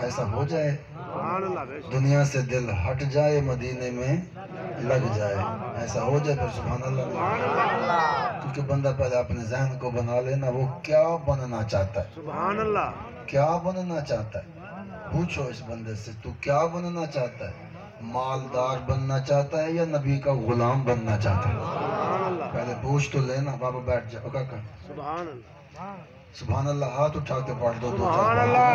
ایسا ہو جائے دنیا سے دل ہٹ جائے مدینے میں لگ جائے، ایسا ہو جائے پھر سبحان اللہ۔ کیونکہ بندہ پہلے اپنے ذہن کو بنا لینا وہ کیا بننا چاہتا ہے، سبحان اللہ، کیا بننا چاہتا ہے۔ پوچھو اس بندے سے تو کیا بننا چاہتا ہے، مالدار بننا چاہتا ہے یا نبی کا غلام بننا چاہتا ہے؟ پہلے پوچھ تو لینا۔ بابا بیٹھ جاؤ کاکا، سبحان اللہ، سبحان اللہ، ہاتھ اٹھا کے پڑھ دو، سبحان اللہ۔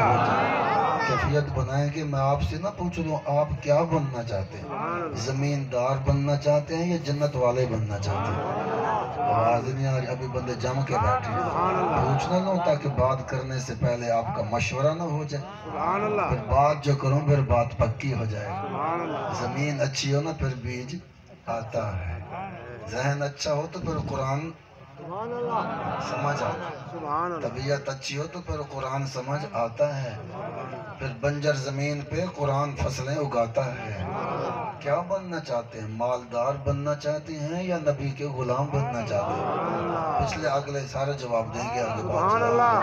کیفیت بنائیں کہ میں آپ سے نہ پوچھ لوں آپ کیا بننا چاہتے ہیں، زمیندار بننا چاہتے ہیں یا جنت والے بننا چاہتے ہیں؟ آواز نہیں آ رہی، ابھی بندے جم کے بیٹھے ہیں، پوچھ نہ لوں تاکہ بات کرنے سے پہلے آپ کا مشورہ نہ ہو جائے، سبحان اللہ، پھر بات جو کروں پھر بات پکی ہو جائے۔ سبحان اللہ، زمین اچھی ہو نا پھر بیج آتا ہے، ذہن اچھا ہو تو پھر قرآن سبحان اللہ، سمجھ آتا ہے، سبحان اللہ، طبیعت اچھی ہو تو پھر قرآن سمجھ آتا ہے، پھر بنجر زمین پہ قرآن فصلیں اگاتا ہے۔ کیا بننا چاہتے ہیں، مالدار بننا چاہتے ہیں یا نبی کے غلام بننا چاہتے ہیں؟ پچھلے اگلے سارے جواب دیں گے آگے سبحان اللہ،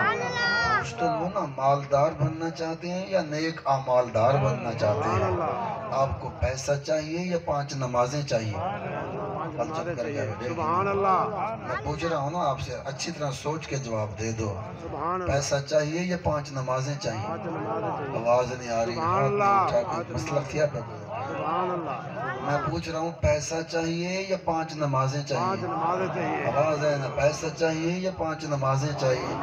پوچھ تو لو نا، مالدار بننا چاہتے ہیں یا نیک اعمالدار بننا چاہتے ہیں؟ آپ کو پیسہ چاہیے یا 5 نمازیں چاہیے؟ سبحان اللہ، میں پوچھ رہا ہوں نا آپ سے، اچھی طرح سوچ کے جواب دے دو، سبحان اللہ، پیسہ چاہیے یا 5 نمازیں چاہیے؟ سبحان آواز نہیں آ رہی، ہاتھ نہیں اٹھا کے مسئلہ کیا پہ اللہ، میں پوچھ رہا ہوں پیسہ چاہیے یا 5 نمازیں 5 چاہیے؟ نمازیں چاہیے، آواز ہے نا، پیسہ چاہیے یا 5 نمازیں چاہیے؟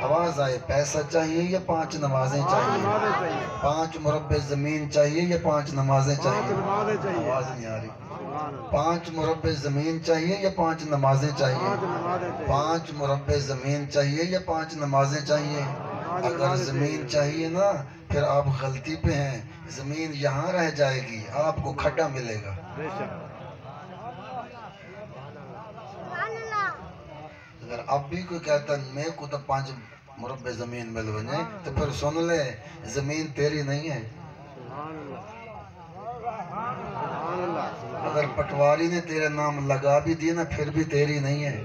آواز آئے، پیسہ چاہیے یا 5 نمازیں 5 چاہیے؟ نمازیں چاہیے، 5 مربع زمین چاہیے یا 5 نمازیں 5 چاہیے؟ نمازیں چاہیے، آواز نہیں آ رہی، سبحان اللہ، 5 مربع زمین چاہیے یا 5 نمازیں چاہیے؟ 5 نمازیں چاہیے، 5 مربع زمین چاہیے یا 5 نمازیں چاہیے؟ اگر زمین چاہیے نا پھر آپ غلطی پہ ہیں، زمین یہاں رہ جائے گی، آپ کو کھڈا ملے گا۔ بے شک، اگر اب بھی کوئی کہتا ہے میں کو تو 5 مربع زمین مل ونجے تو پھر سن لے زمین تیری نہیں ہے۔ سبحان اللہ، سبحان اللہ، اگر پٹواری نے تیرے نام لگا بھی دی نا پھر بھی تیری نہیں ہے۔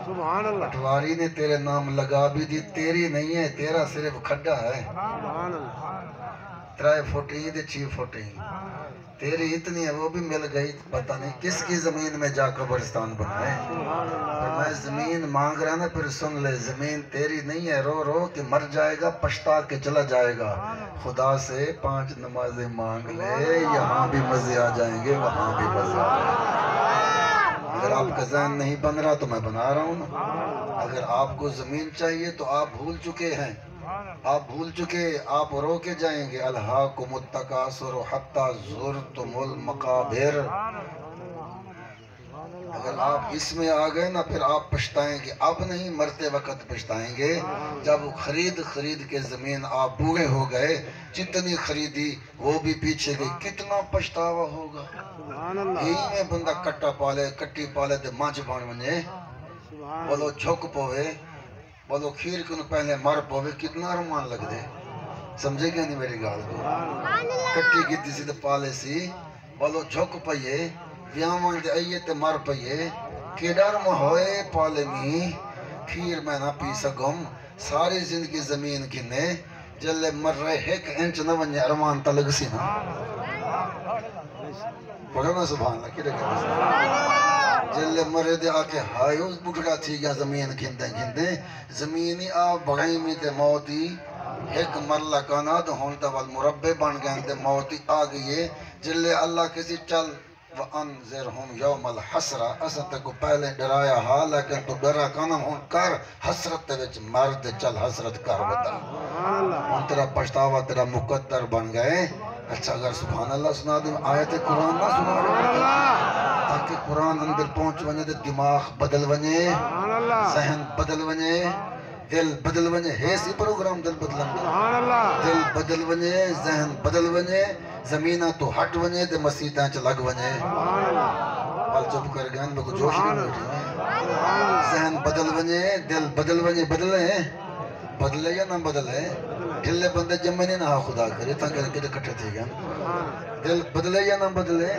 سبحان اللہ، پٹواری نے تیرے نام لگا بھی دی تیری نہیں ہے، تیرا صرف کھڈا ہے۔ سبحان اللہ، 3 فٹ ہی تے 6 فٹ ہی، تیری اتنی ہے وہ بھی مل گئی، پتہ نہیں کس کی زمین میں جا قبرستان بنائے۔ اور میں زمین مانگ رہا نا پھر سن لے زمین تیری نہیں ہے، رو رو کہ مر جائے گا پچھتا کے چلا جائے گا، خدا سے 5 نمازیں مانگ لے، یہاں بھی مزے آ جائیں گے وہاں بھی مزے آ جائیں گے۔ اگر آپ کا ذہن نہیں بن رہا تو میں بنا رہا ہوں نا، اگر آپ کو زمین چاہیے تو آپ بھول چکے ہیں، آپ بھول چکے، آپ رو کے جائیں گے الہاکم التکاثر حتی زرتم المقابر۔ اگر آپ اس میں آ گئے نا پھر آپ پچھتائیں گے، اب نہیں مرتے وقت پچھتائیں گے، جب خرید کے زمین آپ بوڑھے ہو گئے، جتنی خریدی وہ بھی پیچھے گئی، کتنا پچھتاوا ہوگا۔ سبحان اللہ، یہی میں بندہ کٹا پالے کٹی پالے تے مانچ بان ونجے، بولو جھک پوے، بولو کھیر کنو پہلے مر پوے، کتنا ارمان لگ دے۔ سمجھے کیا نہیں میری گال کو؟ کٹی گیتی سی تے پالے سی، بولو جھک پئیے، ویامان دے آئیے تے مر پئیے، کیڈر ہوئے پالے می، کھیر میں نہ پی سکم، ساری زندگی زمین کنے، جلے مر رہے 1 انچ نہ ونجے ارمان تلگ سی نا۔ پڑھو نا سبحان اللہ کی رکھے، جلے مرے دے آکے ہائے اس بکڑا تھی گیا زمین کھندے زمینی آ بغائی میں تے موتی 1 مرلہ کانا تو ہونتا والمربع بن گئے تے موتی آگئیے، جلے اللہ کسی چل وَأَنذِرْهُمْ يَوْمَ الْحَسْرَةِ اساں تے کو پہلے ڈرایا ہاں لیکن تو ڈرا کانا ہون کر حسرت تے وچ مرد چل حسرت کر بتا، ہون تیرا پشتاوا تیرا مقدر بن گئے۔ اچھا اگر سبحان اللہ سنا دیں آیت قرآن نہ سنا رہے تاکہ قرآن اندر پہنچ ونجے دے دماغ بدل ونجے، ذہن بدل ونجے، دل بدل ونجے، ہے سی پروگرام دل بدلن دے، دل بدل ونجے، ذہن بدل ونجے، زمینہ تو ہٹ ونجے دے مسیحتیں چ لگ ونجے۔ بل چپ کر گئے لوگ جوش نہیں بیٹھے، ذہن بدل ونجے، دل بدل ونجے، بدلے یا نہ بدلے، ڈھلے بندے جمعے نہیں نہ خدا کرے تاں کہ کٹھے تھے گئے، دل بدلے یا نہ بدلے،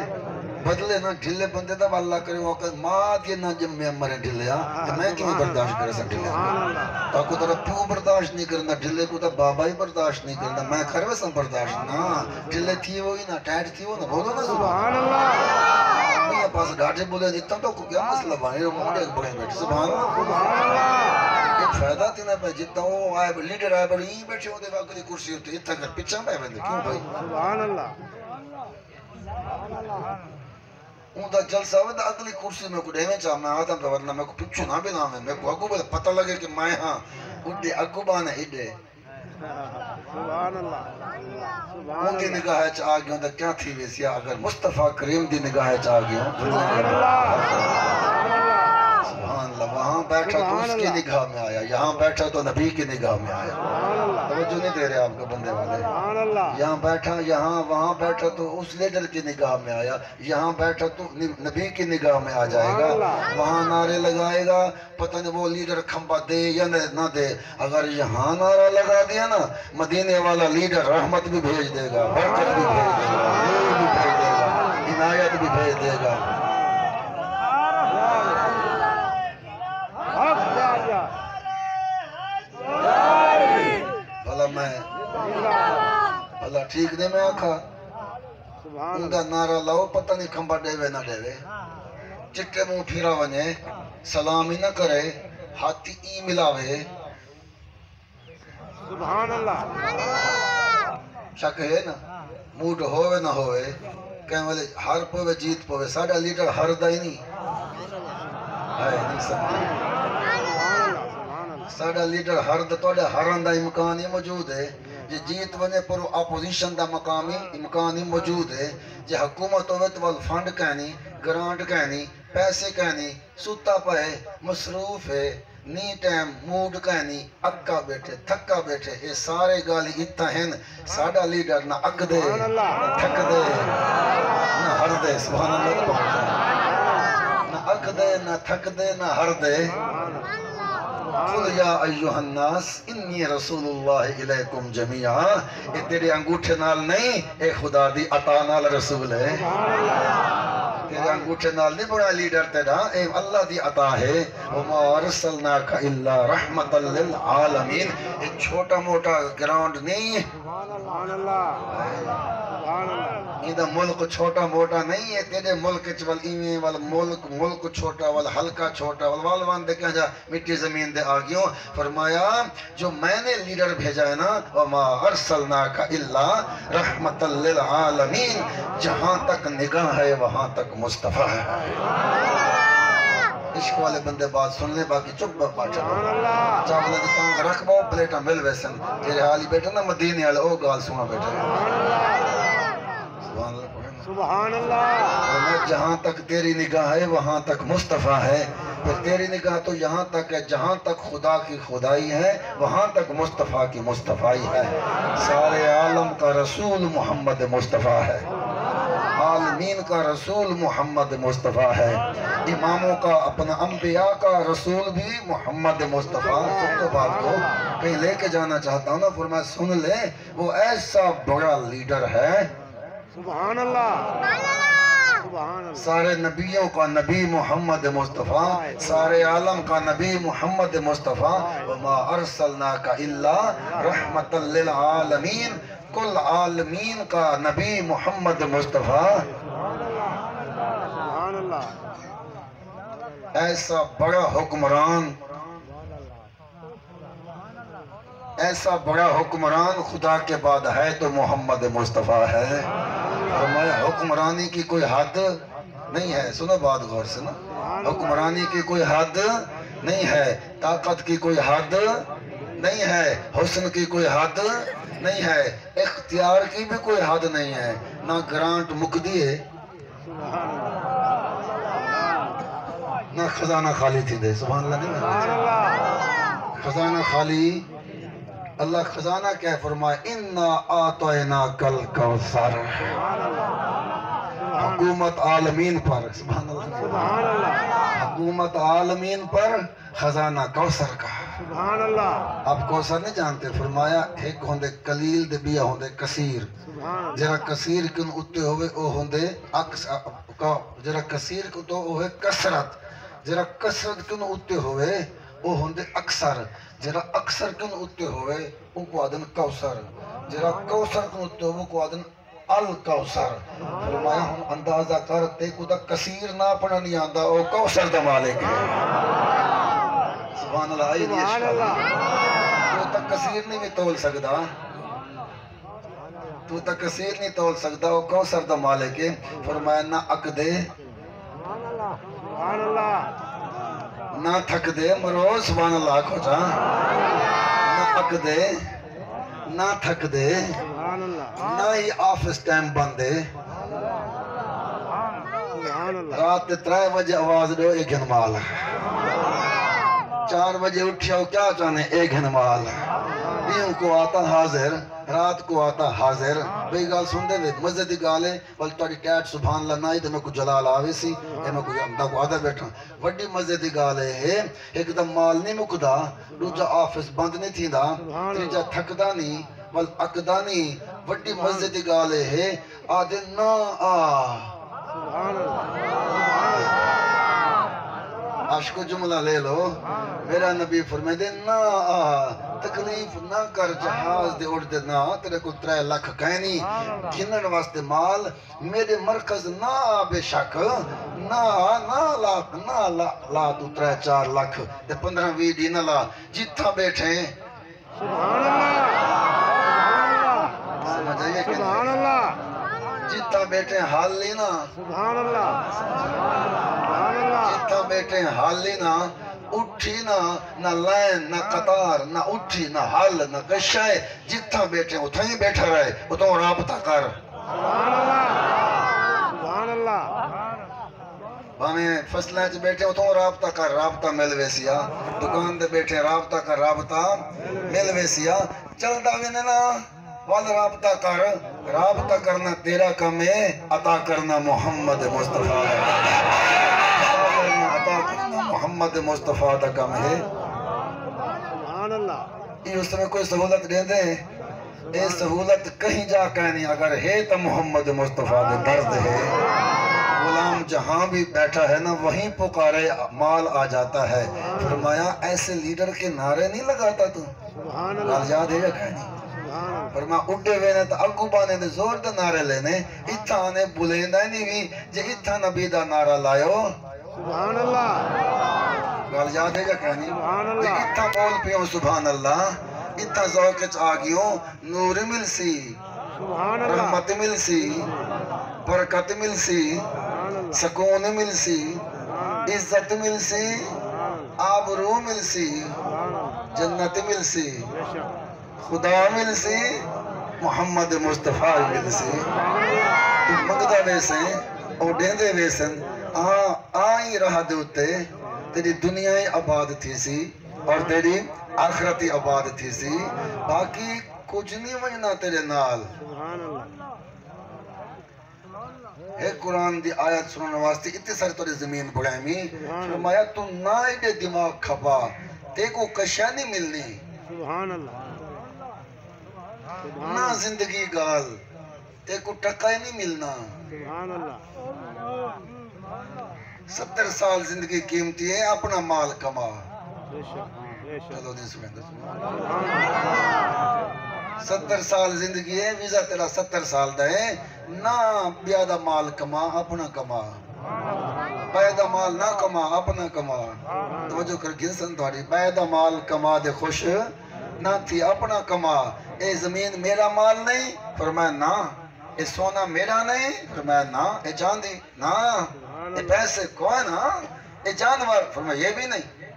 بدلے نہ ڈھلے بندے دا اللہ کرے وہ کہ ماں دی نہ جمع مرے ڈھلیا تو میں کیوں برداشت کرے سب ڈھلیا تا کو ترہ پیوں برداشت نہیں کرنا ڈھلے کو تا بابا ہی برداشت نہیں کرنا میں کھروے سن برداشت نا ڈھلے تھی وہی نا ٹیٹ تھی وہ نا بولو نا سبحان اللہ میاں پاس ڈاٹے بولے دیتا تو کو کیا مسئلہ بانے وہ موڑے بڑے بیٹھے سبحان اللہ سبحان اللہ ایک فائدہ تھی نا پہ جتنا وہ آئے لیڈر آئے بڑی ہی بیٹھے ہوتے وقت دی کرسی ہوتی اتھا کر پچھا پہ بندے کیوں بھائی سبحان اللہ اون دا جلسہ ہوئے دا اگلی کرسی میں کو ڈیویں چاہ میں آتا ہوں ورنہ میں کو پچھو نہ بھی نام ہے میں کو اگو بلے پتہ لگے کہ میں ہاں اڈے اگو بانے اڈے سبحان اللہ اون دی نگاہ چاہ آگے ہوں دا کیا تھی ویسیا اگر مصطفیٰ کریم دی نگاہ چاہ آگے ہوں سبحان اللہ سبحان اللہ وہاں بیٹھا تو اس کی نگاہ میں آیا یہاں بیٹھا تو نبی کی نگاہ میں آیا توجہ نہیں دے رہے آپ کو بندے والے سبحان اللہ یہاں بیٹھا یہاں وہاں بیٹھا تو اس لیڈر کی نگاہ میں آیا یہاں بیٹھا تو نبی کی نگاہ میں آ جائے گا وہاں نعرے لگائے گا پتہ نہیں وہ لیڈر کھمبا دے یا نہ دے اگر یہاں نعرہ لگا دیا نا مدینے والا لیڈر رحمت بھی بھیج دے گا برکت بھی بھیج دے گا نور بھی بھیج دے گا عنایت بھی بھیج دے گا بھلا میں بھلا ٹھیک دے میں آکھا سبحان ان کا نعرہ لاؤ پتہ نہیں کھمبا دے وے نہ دے وے چٹے منہ پھیرا ونے سلام ہی نہ کرے ہاتھی ای ملاوے سبحان اللہ شک ہے نا موڈ ہوئے نہ ہوئے کہیں والے ہر پوے جیت پوے ساڑھا لیڈر ہر دا ہی نہیں ہے نہیں سمجھے ساڑھا لیڈر ہر دا توڑے ہران دا امکان ہی موجود ہے جی جیت ونے پر اپوزیشن دا مقامی امکان ہی موجود ہے جی حکومت ہوئے تو فنڈ کہنی گرانٹ کہنی پیسے کہنی سوتا پائے مصروف ہے نی ٹائم موڈ کہنی اکا بیٹھے تھکا بیٹھے یہ سارے گالی اتنا ہیں ساڑھا لیڈر نہ اک دے نہ تھک دے نہ ہر دے سبحان اللہ تو بہت ہے نہ اک دے نہ تھک دے نہ ہر دے قل یا ایوہ الناس انی رسول اللہ علیکم جمیعا یہ تیرے انگوٹھے نال نہیں اے خدا دی عطا نال رسول ہے تیرے انگوٹھے نال نہیں بڑا لیڈر تیرا اے اللہ دی عطا ہے وما ارسلناک الا رحمتا للعالمین ایک چھوٹا موٹا گراؤنڈ نہیں سبحان اللہ سبحان اللہ یہ ملک چھوٹا موٹا نہیں ہے تیرے ملک چول ایویں وال ملک چھوٹا وال حلقہ چھوٹا وال وان دے کہاں جا مٹی زمین دے آگیوں فرمایا جو میں نے لیڈر بھیجا ہے نا وما ارسلناک الا رحمتا للعالمین جہاں تک نگاہ ہے وہاں تک مصطفیٰ ہے عشق والے بندے بات سن لے باقی چپ باٹھا سبحان اللہ چاولے دی تانگ رکھ باؤ پلیٹا مل ویسن تیرے حالی بیٹھا نا مدینے والے او گال سنا بیٹھا سبحان اللہ پڑھیں سبحان اللہ جہاں تک تیری نگاہ ہے وہاں تک مصطفیٰ ہے پھر تیری نگاہ تو یہاں تک ہے جہاں تک خدا کی خدائی ہے وہاں تک مصطفیٰ کی مصطفیٰی ہے سارے عالم کا رسول محمد مصطفیٰ ہے عالمین کا رسول محمد مصطفیٰ ہے اماموں کا اپنا انبیاء کا رسول بھی محمد مصطفیٰ سن تو بات کو کہیں لے کے جانا چاہتا ہوں نا فرمایا سن لے وہ ایسا بڑا لیڈر ہے سبحان اللہ سبحان اللہ سارے نبیوں کا نبی محمد مصطفیٰ سارے عالم کا نبی محمد مصطفیٰ وما ارسلناک الا رحمتا للعالمین کل عالمین کا نبی محمد مصطفیٰ سبحان اللہ ایسا بڑا حکمران ایسا بڑا حکمران خدا کے بعد ہے تو محمد مصطفیٰ ہے فرمایا حکمرانی کی کوئی حد نہیں ہے سنو بات غور سے نا حکمرانی کی کوئی حد نہیں ہے طاقت کی کوئی حد نہیں ہے حسن کی کوئی حد نہیں ہے اختیار کی بھی کوئی حد نہیں ہے نہ گرانٹ مقدی ہے نہ خزانہ خالی تھی دے سبحان اللہ نہیں سبحان اللہ خزانہ خالی اللہ خزانہ کیا فرمائے اِنَّا آتَوْنَاكَ الْكَوْثَرَ حکومت عالمین پر سبحان اللہ سبحان اللہ حکومت عالمین پر خزانہ کوثر کا سبحان اللہ آپ کوثر نہیں جانتے فرمایا ایک ہوندے قلیل دے بیا ہوندے کثیر سبحان جہاں کثیر کن اتے ہوئے او ہوندے کا جرا کثیر کو تو وہ ہے کثرت جرا کثرت کن اتے ہوئے وہ ہوندے اکثر جرا اکثر کن اتے ہوئے وہ کو آدن کوثر جرا کوثر کن اتے ہوئے وہ کو آدن الکوثر فرمایا ہم اندازہ کرتے کو دا کثیر نہ پڑھا نہیں آندہ وہ کوثر دا مالک ہے سبحان اللہ آئی نہیں اشکال تو تک کثیر نہیں بھی تول سکتا تو تک کثیر نہیں تول سکتا وہ کوثر دا مالک ہے فرمایا نہ اک دے سبحان اللہ نہ تھک دے مرو سبحان اللہ کو جا نہ اک دے نہ تھک دے سبحان اللہ نہ ہی آفس ٹائم بندے سبحان اللہ رات 3 بجے آواز دو ایک گھنمال 4 بجے اٹھاؤ کیا چاہنے ایک گھنمال دیوں کو آتا حاضر رات کو آتا حاضر بھئی گال سن دے وید مزے دی گالے بلکہ توڑی کیٹ سبحان اللہ نائی دے میں کو جلال آوے سی اے میں کو امدہ کو آدھا بیٹھا وڈی مزے دی گالے ہے ایک دم مال نہیں مکدا دوجا آفس بند نہیں تھی دا تیجا تھکدا نہیں بل اکدا نہیں وڈی مزے دی گالے ہے آدھے نا سبحان اللہ عشق و جملہ لے لو میرا نبی فرمائے دے نا تکلیف نہ کر جہاز دے اڑ دے نا تیرے کو 3 لاکھ کہنی گھنن واسطے مال میرے مرکز نہ بے شک نہ لاکھ نہ لا تو 3-4 لاکھ تے 15-20 دی نہ لا جتھا بیٹھے سبحان اللہ سمجھ آئیے کہ سبحان اللہ جتھا بیٹھے حال لینا سبحان اللہ سبحان اللہ جتھا بیٹھے حال لینا اٹھی نہ لائن نہ قطار نہ اٹھی نہ حال نہ کشائے جتھا بیٹھے اتھا ہی بیٹھا رہے اتھا رابطہ کر سبحان اللہ سبحان اللہ ہمیں فصلیں چ بیٹھے اتھا رابطہ کر رابطہ مل ویسیا دکان دے بیٹھے رابطہ کر رابطہ مل ویسیا چل داوینے نا وال رابطہ کرنا تیرا کم ہے عطا کرنا محمد مصطفیٰ عطا کرنا محمد مصطفیٰ دا کم ہے سبحان اللہ یہ اس میں کوئی سہولت دے دے اے سہولت کہیں جا کہنی اگر ہے تو محمد مصطفیٰ دے درد ہے غلام جہاں بھی بیٹھا ہے نا وہیں پکارے مال آ جاتا ہے فرمایا ایسے لیڈر کے نعرے نہیں لگاتا تو سبحان اللہ گال یاد ہے یا کہنی فرمایا اڈے وینے تا اگو بانے دے زور دے نعرے لینے اتھا آنے بلیندا نہیں بھی جے اتھا نبی دا نعرہ لائیو سبحان اللہ گال یاد ہے یا کہنی سبحان اللہ اتھا بول پیوں سبحان اللہ اتھا ذوقچ آگیوں نور مل سی سبحان اللہ رحمت مل سی برکت مل سی سکون مل سی عزت مل سی آبرو مل سی جنت مل سی خدا مل سی محمد مصطفیٰ مل سی تو مگدہ ویسے اور ڈیندے ویسن آئی رہا دوتے تیری دنیای آباد تھی سی اور تیری آخرتی آباد تھی سی باقی کچھ نہیں وجنا تیرے نال سبحان اللہ ایک قرآن دی آیت سننے واسطے اتنے سارے توڑے زمین بڑھائیں فرمایا تو نہ ایڈے دماغ کھپا تے کو کشا نہیں ملنی سبحان اللہ نہ زندگی گال تے کو ٹکائے نہیں ملنا سبحان اللہ 70 سال زندگی قیمتی ہے اپنا مال کما بے شک بے شک چلو دیں سبحان اللہ 70 سال زندگی ہے ویزا تیرا 70 سال دے نہ بیادہ مال کما اپنا کما بیادہ مال نہ کما اپنا کما توجہ کر گنسن تھوڑی بیادہ مال کما دے خوش نہ تھی اپنا کما اے زمین میرا مال نہیں فرمایا نا اے سونا میرا نہیں فرمایا نا اے چاندی نا اے پیسے کوئی نا اے جانور فرمایا یہ بھی نہیں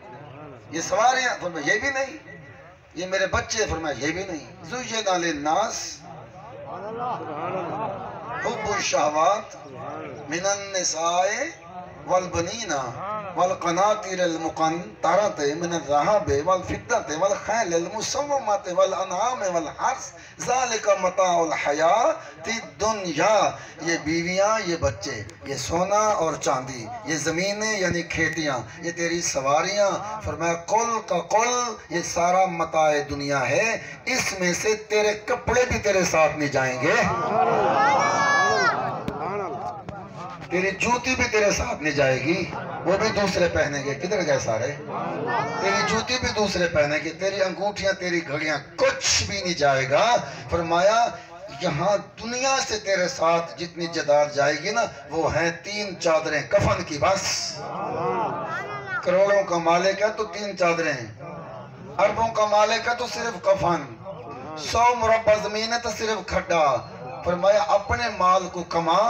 یہ سواریاں فرمایا یہ بھی نہیں یہ میرے بچے فرمایا یہ بھی نہیں زوجنا للناس حب الشہوات من النساء والبنین والقناطر المقنطرة من الذهب والفضة والخيل المسومة والأنعام والحرث ذلك متاع الحیاۃ الدنیا یہ بیویاں یہ بچے یہ سونا اور چاندی یہ زمینیں یعنی کھیتیاں یہ تیری سواریاں فرمایا قل کا قل یہ سارا متاع دنیا ہے اس میں سے تیرے کپڑے بھی تیرے ساتھ نہیں جائیں گے تیری جوتی بھی تیرے ساتھ نہیں جائے گی، وہ بھی دوسرے پہنیں گے. کدھر گئے سارے؟ تیری جوتی بھی دوسرے پہنیں گے، تیری انگوٹھیاں تیری گھڑیاں کچھ بھی نہیں جائے گا. فرمایا یہاں دنیا سے تیرے ساتھ جتنی جدار جائے گی نا وہ ہیں 3 چادریں کفن کی بس. کروڑوں کا مالک ہے تو 3 چادریں، اربوں کا مالک ہے تو صرف کفن، 100 مربع زمین ہے تو صرف کھڈا. فرمایا اپنے مال کو کما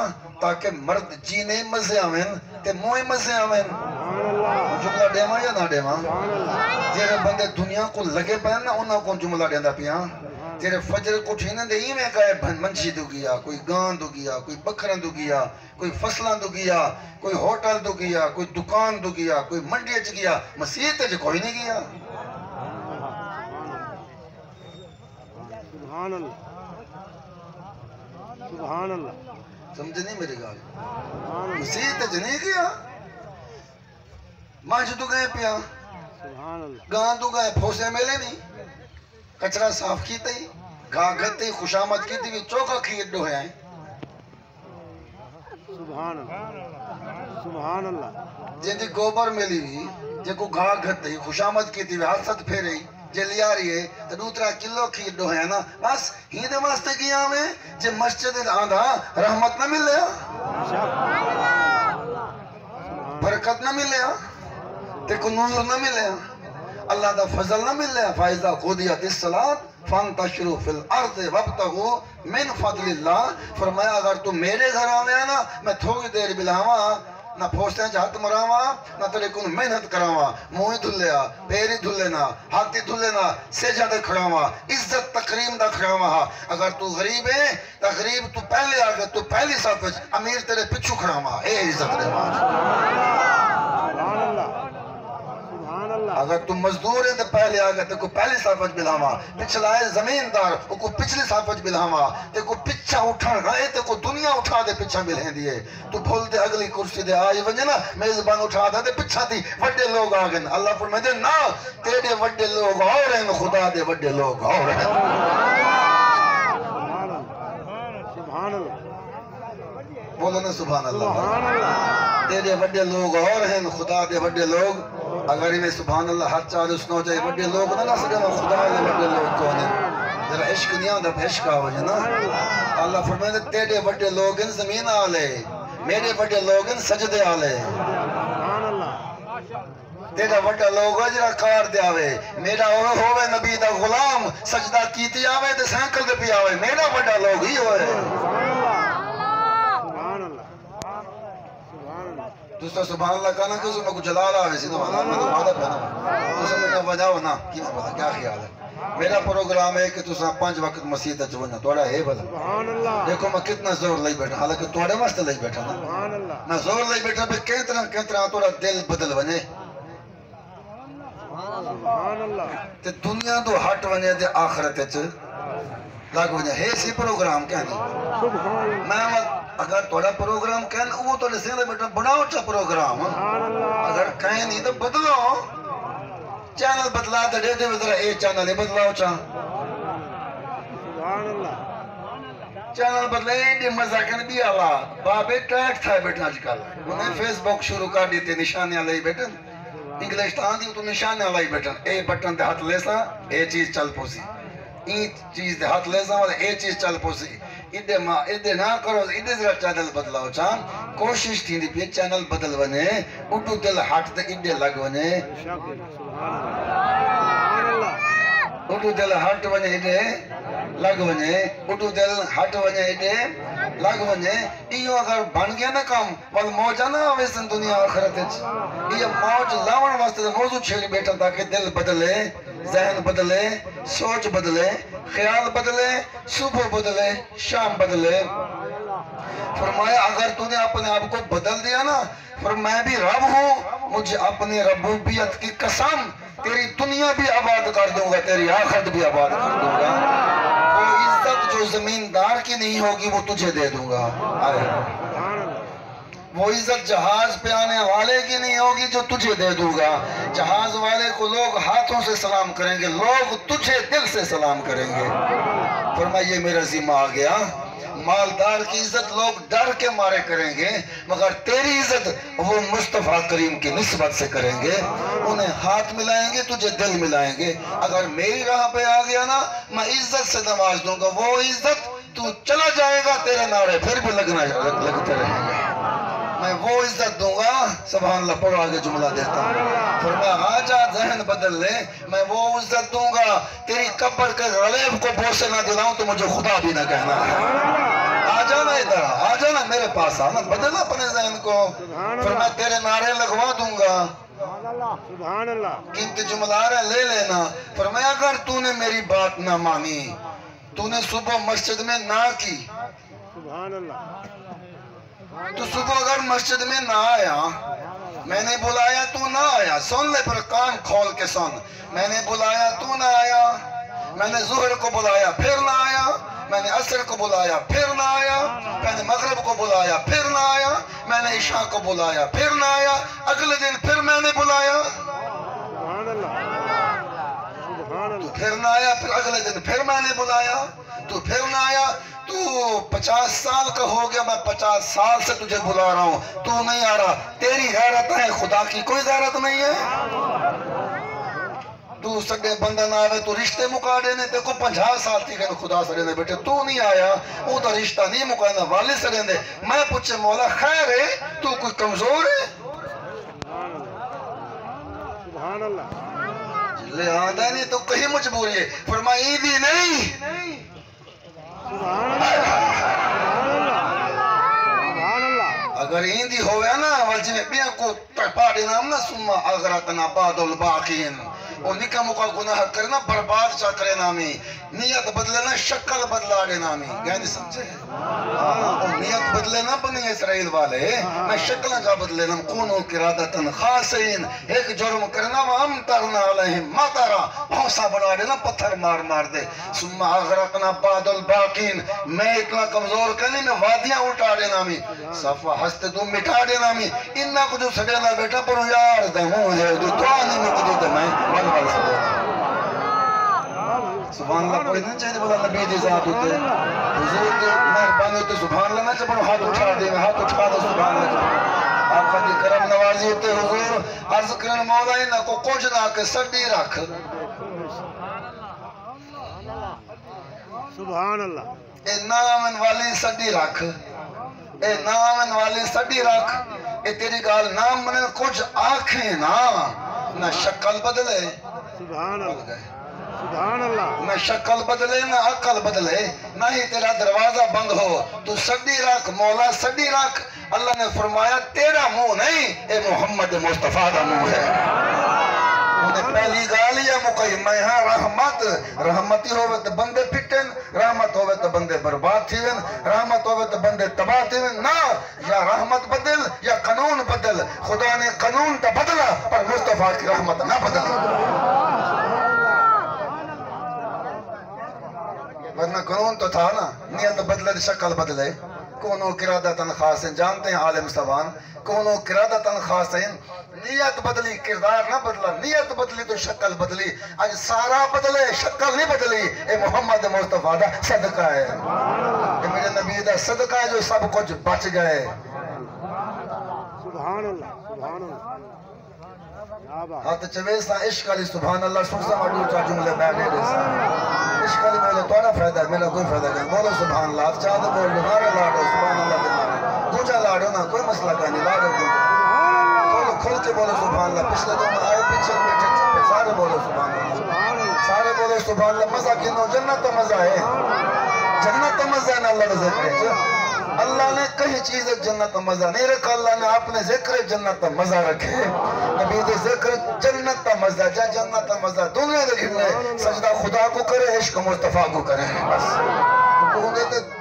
تاکہ مرد جینے مزے آویں تے موئے مزے آویں. جملہ ڈیما یا نہ ڈیما؟ جیرے بندے دنیا کو لگے پہن نا انہوں کو جملہ ڈیندہ پیا. جیرے فجر کو ٹھینے دے ہی میں کہے منشی دو گیا، کوئی گان دو گیا، کوئی بکرن دو گیا، کوئی فصلان دو گیا، کوئی ہوٹل دو گیا، کوئی دکان دو گیا، کوئی منڈی اچ گیا، مسیح تے جو کوئی نہیں گیا. سبحان اللہ سبحان اللہ. سمجھ نہیں میری گال؟ مسیح تے جو نہیں گیا. مانج تو گئے پیا، سبحان اللہ گان تو گئے، پھوسے ملے نہیں، کچرا صاف کیتے ہی، گھا گھتے ہی، خوشامد کیتے ہی، چوکا کھیت ڈو ہیں. سبحان اللہ سبحان اللہ. جن دی گوبر ملی ہوئی، جن کو گھا گھتے ہی، خوشامد کیتے ہوئی، حسد پھیرے ہی، جے لیا رہی ہے تو 2-3 کلو کھیت ڈو ہیں نا بس ہی دے واسطے کیا میں جے مسجد آندھا رحمت نہ ملے، برکت نہ ملے، تے کو نور نہ ملے، اللہ دا فضل نہ ملے. فائزہ قضیت الصلاۃ فانتشروا فی الارض وابتغوا من فضل اللہ. فرمایا اگر تو میرے گھر آوے نا میں تھوڑی دیر بلاواں نہ پھوستے ہیں ہاتھ مراواں نہ تیرے کو محنت کراواں، منہ دھلیا، پیری دھلینا، ہاتھی دھلینا، سجدے کھڑاواں، عزت تکریم دا کھڑاواں. اگر تو غریب ہے تو غریب تو پہلے آ گئے، تو پہلی صف وچ، امیر تیرے پچھو کھڑاواں. اے عزت دے ماں. سبحان اللہ سبحان اللہ. اگر تم مزدور ہے تو پہلے آگئے تے کو پہلی صف وچ بلاواں، پچھلا ہے زمیندار او کو پچھلی صف وچ بلاواں، تے کو پچھا اٹھن گئے تے کو دنیا اٹھا دے پچھا ملیں دیئے. تو بھول دے اگلی کرسی دے آئی ونجے نا میزبان اٹھا دے پچھا دی وڈے لوگ آگئے. اللہ فرمائے دے نا تیرے وڈے لوگ اور ہیں، خدا دے وڈے لوگ اور ہیں. سبحان اللہ بولو نا سبحان اللہ. سبحان اللہ. تیرے وڈے لوگ اور ہیں، خدا دے وڈے لوگ. اگر انہیں سبحان اللہ ہاتھ چاہے سنو جائے وڈے لوگ نہ نہ سکے خدا دے وڈے لوگ کون ہیں. ذرا عشق نہیں آدھا عشق آوجے نا. اللہ فرمائے تیرے وڈے لوگ ہیں زمین آلے، میرے وڈے لوگ ہیں سجدے آلے. سبحان اللہ. تیرا وڈا لوگ ہے جرا کار دے آوے، میرا ہوئے نبی دا غلام سجدہ کیتی آوے تے سینکل دے پی آوے. میرا وڈا لوگ ہی ہوئے. دوسرا سبحان اللہ کہنا کہ اس میں کچھ جلال آوے سی تو میں تو وعدہ پہنا تو میں وجہ ہونا کی میں پتا کیا خیال ہے. میرا پروگرام ہے کہ تسا 5 وقت مسجد تے ونا توڑا ہے بھلا. سبحان اللہ. دیکھو میں کتنا زور لئی بیٹھا، حالانکہ توڑے واسطے لئی بیٹھا نا. سبحان اللہ. میں زور لئی بیٹھا بھی کتنا توڑا دل بدل ونے سبحان اللہ. تے دنیا تو ہٹ ونے تے آخرت وچ لگ ونے. ہے سی پروگرام کہنی سبحان اللہ. میں اگر توڑا پروگرام کہنا وہ تو لسے دے بیٹا بڑا اچھا پروگرام. سبحان اللہ. اگر کہیں نہیں تو بدلو، چینل بدلا تو دے دے ذرا اے چینل ہی بدلاؤ چاہ. سبحان اللہ. چینل بدلے انڈی مزاکن بھی آلا بابے ٹریک تھا بیٹھا آج کل. انہیں فیس بک شروع کر دیتے نشانیاں لئی بیٹھن، انگلش تاں دی تو نشانیاں لئی بیٹھن. اے بٹن دے ہاتھ لے سا اے چیز چل پوسی، این چیز دے ہاتھ لے سا اے چیز چل پوسی. ادھے نہ کرو، ادھے ذرا چینل بدلاؤ چاہ. کوشش تھی دی پی چینل بدل ونے، اٹھو دل ہٹ دے ادھے لگ ونے، سبحان اللہ. اٹھو دل ہٹ ونے ادھے لگ ونے، اٹھو دل ہٹ ونے ادھے لگ ونے. ایو اگر بن گیا نا کام وال موجہ نہ آوے سن دنیا آخرت اچ. یہ موج لاؤن واسطے موضوع چھیڑی بیٹھا تاکہ دل بدلے، ذہن بدلے، سوچ بدلے، خیال بدلے، صبح بدلے، شام بدلے. فرمایا اگر تو نے اپنے آپ کو بدل دیا نا، میں بھی رب ہوں، مجھے اپنی ربوبیت کی قسم تیری دنیا بھی آباد کر دوں گا، تیری آخرت بھی آباد کر دوں گا. وہ عزت جو زمیندار کی نہیں ہوگی وہ تجھے دے دوں گا. وہ عزت جہاز پہ آنے والے کی نہیں ہوگی جو تجھے دے دوں گا. جہاز والے کو لوگ ہاتھوں سے سلام کریں گے، لوگ تجھے دل سے سلام کریں گے. فرمایا یہ میرا ذمہ آ گیا. مالدار کی عزت لوگ ڈر کے مارے کریں گے، مگر تیری عزت وہ مصطفیٰ کریم کی نسبت سے کریں گے. انہیں ہاتھ ملائیں گے، تجھے دل ملائیں گے. اگر میری راہ پہ آ گیا نا، میں عزت سے نواز دوں گا. وہ عزت تو چلا جائے گا، تیرے نعرے پھر بھی لگتے رہیں گے. میں وہ عزت دوں گا. سبحان اللہ. پڑھو آگے جملہ دیتا ہوں. فرمایا آجا ذہن بدل لے، میں وہ عزت دوں گا. تیری قبر کے غلیب کو بوسے نہ دلاؤں تو مجھے خدا بھی نہ کہنا ہے. آجا نا ادھر، آجا نا میرے پاس آنا، بدل اپنے ذہن کو. فرمایا تیرے نعرے لگوا دوں گا. سبحان اللہ. قیمتی جملہ آ رہا ہے، لے لینا. فرمایا اگر تو نے میری بات نہ مانی، تو نے صبح مسجد میں نہ کی، سبحان اللہ. تو صبح اگر مسجد میں نہ آیا، میں نے بلایا تو نہ آیا. سن لے پر کان کھول کے سن. میں نے بلایا تو نہ آیا، میں نے ظہر کو بلایا پھر نہ آیا، میں نے عصر کو بلایا پھر نہ آیا، میں نے مغرب کو بلایا پھر نہ آیا، میں نے عشاء کو بلایا پھر نہ آیا، اگلے دن پھر میں نے بلایا سبحان اللہ. سبحان تو اللہ. پھر نہ آیا، پھر اگلے دن پھر میں نے بلایا تو پھر نہ آیا. تو 50 سال کا ہو گیا، میں 50 سال سے تجھے بلا رہا ہوں، تو نہیں آ رہا. تیری غیرت ہے، خدا کی کوئی غیرت نہیں ہے. تو سگے بندہ نہ آوے تو رشتے مکا دینے. دیکھو 50 سال تھی کہ خدا سے رہنے بیٹے، تو نہیں آیا، وہ تو رشتہ نہیں مکانا، والد سے رہنے. میں پوچھے مولا خیر ہے، تو کوئی کمزور ہے؟ سبحان اللہ. لے آدھا نہیں تو کہیں مجبوری ہے. فرمایا عیدی نہیں. سبحان اللہ. سبحان اللہ. اگر ایندی ہوئے نا وجہ میں بیاں کو پاڑی نام نا سمہ اغرقنا بعد الباقین. اور نکا مکا گناہ کرنا برباد چاہ کرے نامی. نیت بدلے نا شکل بدلا دے نامی. یعنی سمجھے اور نیت بدلے نا بنی اسرائیل والے، میں شکلیں کا بدلے نا کونو کرادتن خاصین. ایک جرم کرنا وامترنا علیہم ماتارا، بھوسا بڑھا دے نا پتھر مار مار دے. سمہ اغرقنا بعد الباقین. میں اتنا کمزور کرنی میں وادیاں اٹھا دے نامی. صفحہ ہستے دو مٹا دے نامی. انہا کچھ سڑے نا بیٹا پر یار دے ہوں ہے دو توانی میں کچھ دے میں بل بل سڑے. سبحان اللہ. کوئی نہیں چاہیے بولا نبی دی ذات ہوتے حضور دی مہربانی ہوتے. سبحان اللہ نہ چپڑو ہاتھ اٹھا دے میں ہاتھ اٹھا دے. سبحان اللہ. آپ کا دی کرم نوازی ہوتے حضور. عرض کرن مولا انہا کو کچھ نہ کے سڑی رکھ. سبحان اللہ. اے نامن والی سڑی رکھ، اے نامن والی سڑی رکھ. اے تیری گال نام منے کچھ آنکھیں نہ شکل بدلے. سبحان اللہ. سبحان اللہ. نہ شکل بدلے نہ عقل بدلے، نہ ہی تیرا دروازہ بند ہو. تو سڑی رکھ مولا، سڑی رکھ. اللہ نے فرمایا تیرا منہ نہیں، اے محمد مصطفیٰ دا منہ ہے. انہیں پہلی گالیا مکئی میں ہاں رحمت. رحمتی ہوئے تو بندے پٹن، رحمت ہوئے تو بندے برباد تھیون، رحمت ہوئے تو بندے تباہ تھیون. نہ یا رحمت بدل یا قانون بدل. خدا نے قانون تا بدلا پر مصطفیٰ کی رحمت نہ بدلا. ورنہ قانون تو تھا نا، نیت بدلے شکل بدلے. کونو کرادتن خاصن. جانتے ہیں عالم سبان، کونو کرادتن خاصن. نیت بدلی کردار نہ بدلا، نیت بدلی تو شکل بدلی. آج سارا بدلے شکل نہیں بدلی. اے محمد مصطفیٰ دا صدقہ ہے، اے میرے نبی دا صدقہ ہے جو سب کچھ بچ گئے. سبحان اللہ. سبحان اللہ. ہاتھ چویسا عشق علی. سبحان اللہ. سنسا مڈو چا جملے بیٹھے دیسا عشق علی بولے تو نہ فائدہ ہے، میرا کوئی فائدہ نہیں. بولو سبحان اللہ. آپ چاہتے بول دو نارے لاڑو. سبحان اللہ دینا دوجا لاڑو نا، کوئی مسئلہ کا نہیں. لاڑو دوجا کھول کے بولو سبحان اللہ. پچھلے دو میں آئے پیچھے بیٹھے چھپے سارے بولو سبحان اللہ. سارے بولو سبحان اللہ. مزہ کینو جنت تو مزہ ہے، جنت تو مزہ ہے نا. اللہ نے ذکر ہے، اللہ نے کہیں چیز جنت کا مزہ نہیں رکھا. اللہ نے اپنے ذکر جنت کا مزہ رکھے. نبی دے ذکر جنت کا مزہ، جا جنت کا مزہ دنیا دے گھرنے. سجدہ خدا کو کرے، عشق مصطفیٰ کو کرے. بس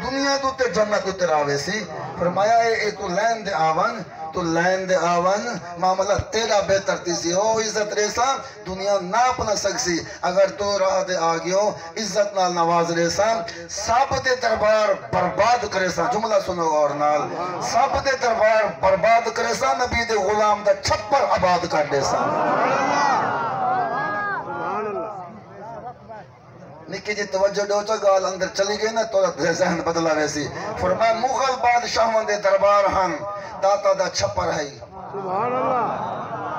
دنیا تو تے جنت تو راوے سی. فرمایا اے تو لین دے آون، تو لین دے آون معاملہ تیرا بہتر تیسی. او عزت ریسا دنیا ناپ نہ سکسی. اگر تو راہ دے آگیوں عزت نال نواز ریسا، سب دے دربار برباد کرے سا. جملہ سنو غور نال. سب دے دربار برباد کرے سا، نبی دے غلام دا چھپر آباد کر دے سا. نکی جی توجہ دو چا گال اندر چلی گئی نا تو ذہن بدلا ویسی فرمایا مغل بادشاہوں دے دربار ہن داتا دا چھپر ہے سبحان اللہ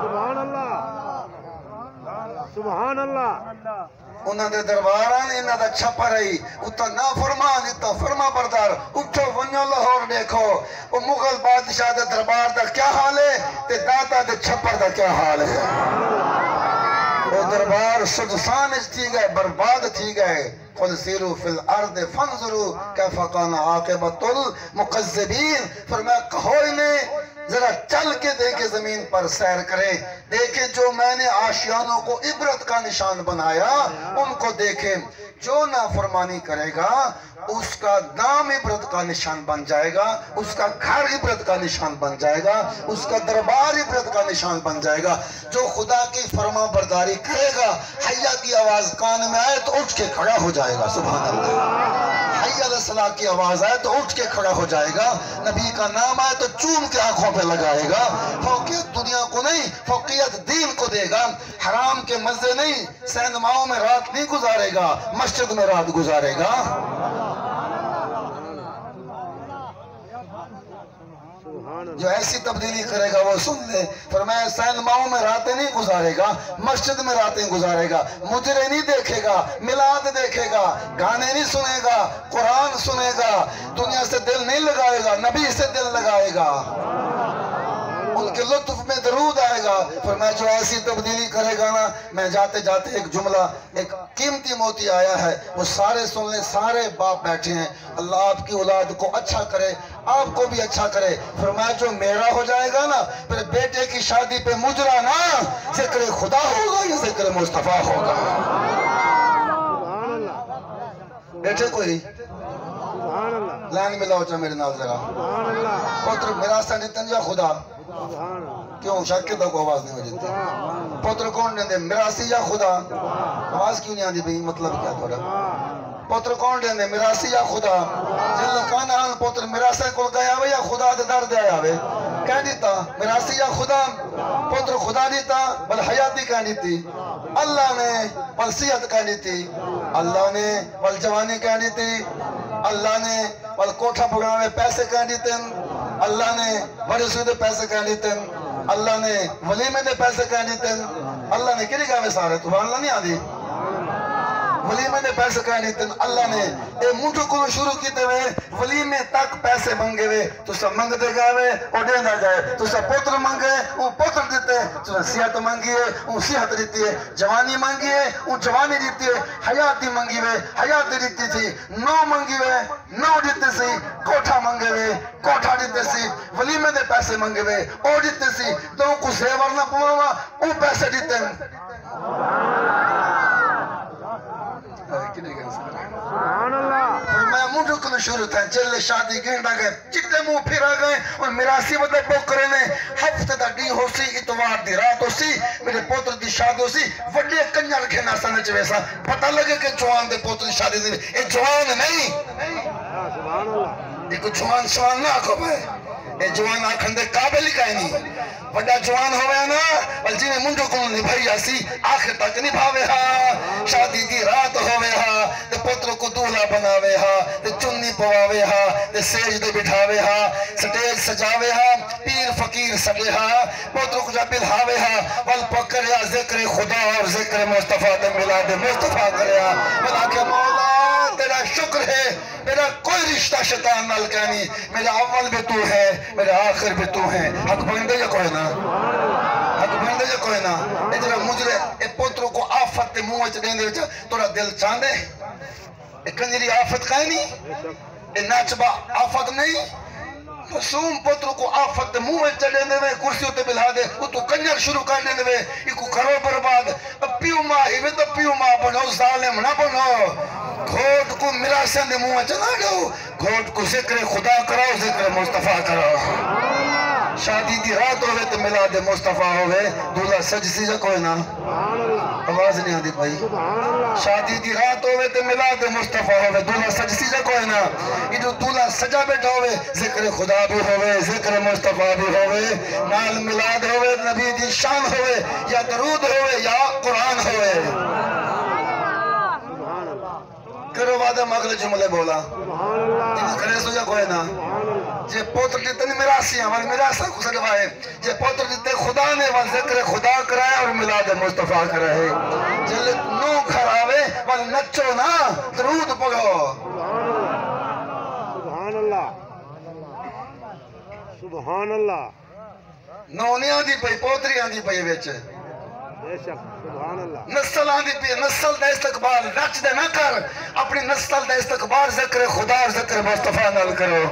سبحان اللہ سبحان اللہ انہاں دے درباران انہاں دا چھپر ہے اتا نا فرمان اتا فرما بردار اٹھو ونیو لاہور دیکھو وہ مغل بادشاہ دے دربار دا کیا حال ہے تے داتا دے چھپر دا کیا حال ہے وہ دربار سجسان تھی گئے برباد تھی گئے قل سیرو فی الارض فانظرو کیف کان عاقبت المکذبین فرمایا کہو انہیں ذرا چل کے دیکھے زمین پر سیر کریں دیکھیں جو میں نے آشیانوں کو عبرت کا نشان بنایا ان کو دیکھیں جو نافرمانی کرے گا اس کا نام عبرت کا نشان بن جائے گا اس کا گھر عبرت کا نشان بن جائے گا اس کا دربار عبرت کا نشان بن جائے گا جو خدا کی فرما برداری کرے گا حیا کی آواز کان میں آئے تو اٹھ کے کھڑا ہو جائے گا سبحان اللہ حیا علیہ الصلوٰۃ کی آواز آئے تو اٹھ کے کھڑا ہو جائے گا نبی کا نام آئے تو چوم کے آنکھوں پہ لگائے گا فوقیت دنیا کو نہیں فوقیت دین کو دے گا حرام کے مزے نہیں سینماؤں میں رات نہیں گزارے گا مسجد میں رات گزارے گا جو ایسی تبدیلی کرے گا وہ سن لے فرمایا سینماؤں میں راتیں نہیں گزارے گا مسجد میں راتیں گزارے گا مجرے نہیں دیکھے گا میلاد دیکھے گا گانے نہیں سنے گا قرآن سنے گا دنیا سے دل نہیں لگائے گا نبی سے دل لگائے گا ان کے لطف میں درود آئے گا فرمایا جو ایسی تبدیلی کرے گا نا میں جاتے جاتے ایک جملہ ایک قیمتی موتی آیا ہے وہ سارے سن لیں سارے باپ بیٹھے ہیں اللہ آپ کی اولاد کو اچھا کرے آپ کو بھی اچھا کرے فرمایا جو میرا ہو جائے گا نا پھر بیٹے کی شادی پہ مجرا نا ذکر خدا ہوگا یا ذکر مصطفیٰ ہوگا بیٹھے کوئی لائن میں لاؤ چاہ میرے نال ذرا پتر میرا سنجتن یا خدا کیوں شاکر دا کو آواز نہیں ہو جاتی پتر کون دیں دے میراسی یا خدا آواز کیوں نہیں آدھی بھئی مطلب کیا تھوڑا پتر کون دیں دے میراسی یا خدا جل کانا آن پتر میراسے کل گیا ہوئے یا خدا دے در دے آیا ہوئے کہہ دیتا میراسی یا خدا پتر خدا دیتا بل حیاتی کہہ دیتی اللہ نے بل صحت کہہ دیتی اللہ نے بل جوانی کہہ دیتی اللہ نے بل کوٹھا پگڑا میں پیسے کہہ دیتے اللہ نے بڑے سودے پیسے کہہ دیتے اللہ نے ولیمے دے پیسے کہہ دیتے اللہ نے کری گا میں سارے تو اللہ نہیں آدھی ولیمے دے پیسے کہہ دیتے اللہ نے اے مجھو کو شروع کیتے ہوئے ولیمے تک پیسے منگے ہوئے تو سب منگ دے گئے ہوئے اور دے نہ گئے تو سب پتر منگے وہ پتر دیتے تو صحت منگی ہے وہ صحت دیتی ہے جوانی منگی ہے وہ جوانی دیتی ہے حیاتی منگی ہوئے حیاتی دیتی تھی نو منگی ہوئے نو دیتے سی کوٹھا منگے ہوئے کوٹھا دیتے سی ولیمے دے پیسے منگے ہوئے اور دیتے سی تو کو سیور نہ پواوا وہ پیسے دیتے فرمایا مجھو کل شروع تھا چلے شادی گینڈا گئے چکتے منہ پھرا گئے اور میراسی بدے بکرے نے ہفتے دا ڈی ہو سی اتوار دی رات ہو سی میرے پوتر دی شادی ہو سی وڈے کنیا رکھے ناسا نچ ویسا پتہ لگے کہ جوان دے پوتر دی شادی دی اے جوان نہیں یہ کوئی جوان شوان نہ آکھو بھائی اے جوان آکھن دے قابل ہی کہیں نہیں وڈا جوان ہوئے نا بل جی میں منڈو کو نبھائی آسی آخر تک نبھاوے ہاں شادی دی رات ہوئے ہاں تے پتر کو دولہ بناوے ہاں تے چنی پواوے ہاں تے سیج دے بٹھاوے ہاں سٹیج سجاوے ہاں پیر فقیر سجے ہاں پتر کو جا بلھاوے ہاں ول پکڑیا ذکر خدا اور ذکر مصطفیٰ تے ملاد مصطفیٰ کریا بلا کہ مولا تیرا شکر ہے میرا کوئی رشتہ شیطان نال کہنی میرا اول بھی تو ہے میرا آخر بھی تو ہے حق بندے یا کوئی نا حق بندے یا کوئی نا ادھر مجھے اے پتروں کو آفت تے منہ چ دین دے وچ تھوڑا دل چاندے اے کنجری آفت کہیں نہیں اے ناچبا آفت نہیں معصوم پتر کو آفت تے منہ چ دین دے کرسی تے بلھا دے او تو کنجر شروع کر دین دے ایکو کرو برباد پیو ماں ہی تو پیو ماں بنو ظالم نہ بنو گھوٹ کو میراسیں دے منہ چ نہ دو گھوٹ کو ذکر خدا کرو ذکر مصطفیٰ کرو شادی دی رات ہوئے تو ملاد مصطفیٰ ہوئے دولہ سج سی جا کوئی نا آواز نہیں آدھی بھائی شادی دی رات ہوئے تو ملاد مصطفیٰ ہوئے دولہ سج سی جا کوئی نا یہ جو دولہ سجا بیٹھا ہوئے ذکر خدا بھی ہوئے ذکر مصطفیٰ بھی ہوئے نال ملاد ہوئے نبی دی شان ہوئے یا درود ہوئے یا قرآن ہوئے کرو وعدہ مغل جملے بولا سبحان اللہ تین کرے سو یا کوئی نا جے پوتر دیتے نہیں میراسی ہیں وال میراسا کو سڑوائے جے پوتر دیتے خدا نے وال ذکر خدا کرائے اور ملاد مصطفیٰ کرائے جلے نو گھر آوے وال نچو نا درود پڑھو سبحان اللہ سبحان اللہ نونی آن دی پئی پوتری آن دی پئی ویچ بے شک سبحان اللہ نسل آن دی پئی نسل دا استقبال رچ دے نہ کر اپنی نسل دا استقبال ذکر خدا اور ذکر مصطفیٰ نال کرو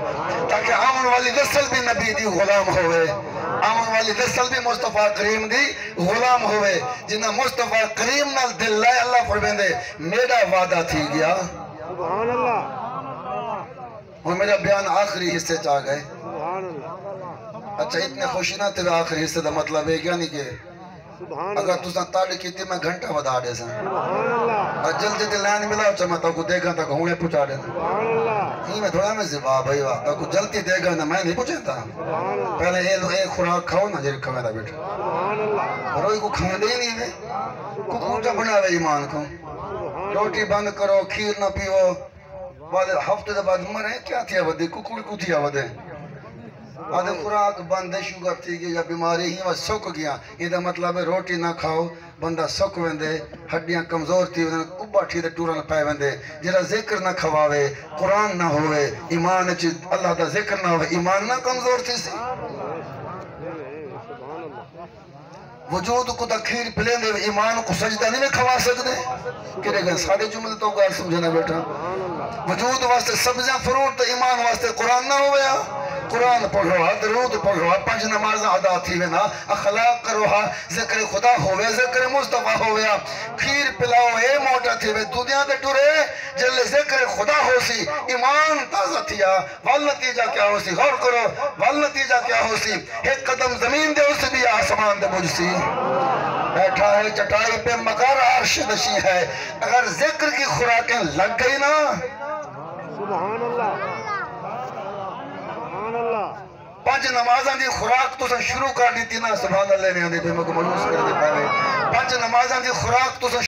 تاکہ آمن والی نسل بھی نبی دی غلام ہوئے آمن والی نسل بھی مصطفیٰ کریم دی غلام ہوئے جنہ مصطفیٰ کریم نال دل لائے اللہ فرمیندے میرا وعدہ تھی گیا سبحان اللہ وہ میرا بیان آخری حصے چاہ گئے سبحان اللہ اچھا اتنے خوشی نہ تیرے آخری حصے دا مطلب ہے کیا نہیں کہ سبحان اگر اللہ تو سن تاڑی کی تھی میں گھنٹہ بدا دے سن سبحان اللہ اور جلدی دل لائن ملا چا میں تو کو دیکھا تا کہ ہونے پوچھا دے سبحان اللہ ہی میں تھوڑا میں زبا بھائی وا تو کو جلدی دیکھا نا میں نہیں پوچھتا سبحان اللہ پہلے ایک خوراک کھاؤ نا جیرے کھویں دا بیٹھا سبحان اللہ روئی کو کھانے دے نہیں دے ککوٹا بناوے ایمان کو سبحان روٹی بند کرو کھیر نہ پیو بعد ہفتے دے بعد مرے کیا تھیا ودے ککوڑ کو تھیا ودے آدھے خوراک بند شوگر تھی گئی یا بیماری ہی وہ سک گیا یہ دا مطلب ہے روٹی نہ کھاؤ بندہ سک ویندے ہڈیاں کمزور تھی ویندے کبا ٹھی دے ٹورن پائے ویندے جرا ذکر نہ کھواوے قرآن نہ ہوئے ایمان چی اللہ دا ذکر نہ ہوئے ایمان نہ کمزور تھی سی سبحان اللہ وجود کو تکھیر پلے دے ایمان کو سجدہ نہیں کھوا سکتے کہنے گئے سارے جملے تو گال سمجھنا بیٹھا وجود واسطے سبزیاں فروٹ تو ایمان واسطے قرآن نہ ہویا قرآن پڑھو درود پڑھو پنج نماز ادا تھی وینا اخلاق کرو ذکر خدا ہوئے ذکر مصطفیٰ ہویا کھیر پلاؤ اے موٹا تھی وے دنیا دے ٹورے جلے ذکر خدا ہو سی ایمان تازہ تھیا والنتیجہ کیا ہو سی غور کرو والنتیجہ کیا ہو سی ایک قدم زمین دے اس بھی آسمان دے مجھ سی بیٹھا ہے چٹائی پہ مگر عرش نشی ہے اگر ذکر کی خوراکیں لگ گئی نا سبحان اللہ سبحان اللہ پانچ نمازاں دی خوراک تو شروع کر دیتی نا سبحان اللہ نے آنے پہ مجھے مجھوس کر دے پہلے پانچ نمازاں دی خوراک تو